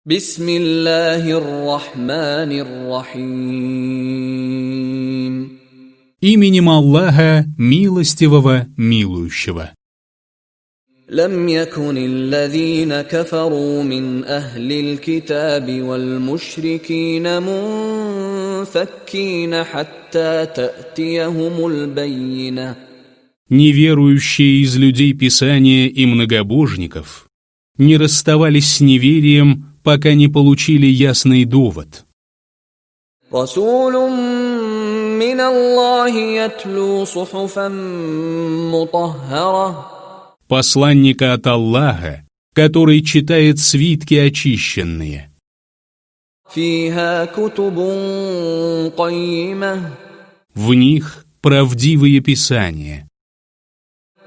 Бисмиллахир-рахманир-рахим. Именем Аллаха, милостивого, милующего. لم يكن الذين كفروا من أهل الكتاب والمشركين منفكين حتى تأتيهم البينة. Неверующие из людей Писания и многобожников не расставались с неверием, пока не получили ясный довод. رسول من الله يتلو صحفا مطهرة. Посланника от Аллаха, который читает свитки очищенные. فيها كتب قيمة. В них правдивые писания.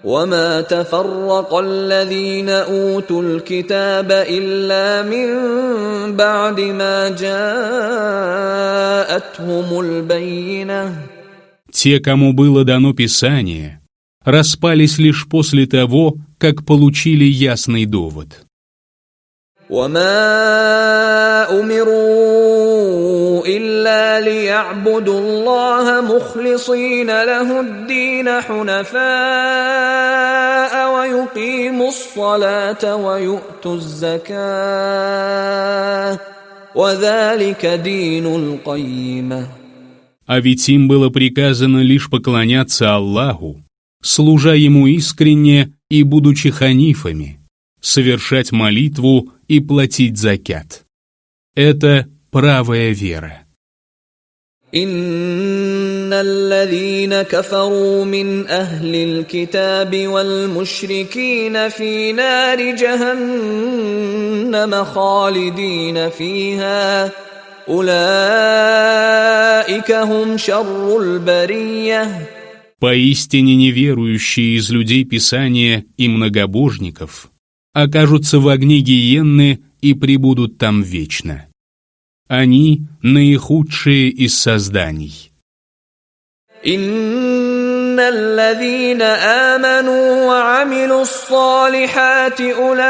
وما تفرق الذين أوتوا الكتاب إلا من بعد ما جاءتهم البينة. Те, кому было дано Писание, распались лишь после того, как получили ясный довод. وما أمروا إلا ليعبدوا الله مخلصين له الدين حنفاء ويقيموا الصلاة ويؤتوا الزكاة وذلك دين القيمة. А ведь им было приказано лишь поклоняться Аллаху, служа Ему искренне и будучи ханифами, совершать молитву и платить закят. Это правая вера. إن الذين كفروا من أهل الكتاب والمشركين في نار جهنم خالدين فيها أولئك هم شر البرية. Поистине неверующие из людей Писания и многобожников окажутся в огне гиенны и пребудут там вечно. Они наихудшие из созданий. إن الذين آمنوا وعملوا الصالحات أولئك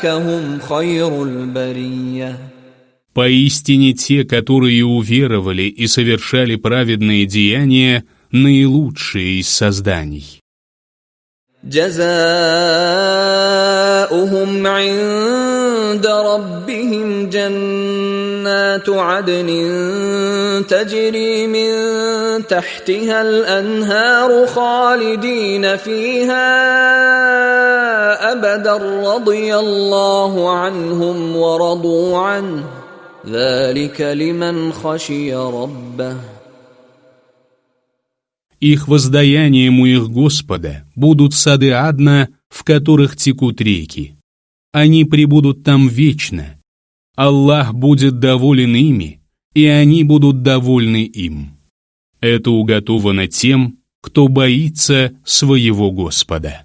هم خير البرية. Поистине те, которые уверовали и совершали праведные деяния, наилучшие из созданий. جزاؤهم عند ربهم جنات عدن تجري من تحتها الأنهار خالدين فيها أبدا رضي الله عنهم ورضوا عنه ذلك لمن خشي ربه. Их воздаянием у их Господа будут сады Адна, в которых текут реки. Они пребудут там вечно. Аллах будет доволен ими, и они будут довольны им. Это уготовано тем, кто боится своего Господа.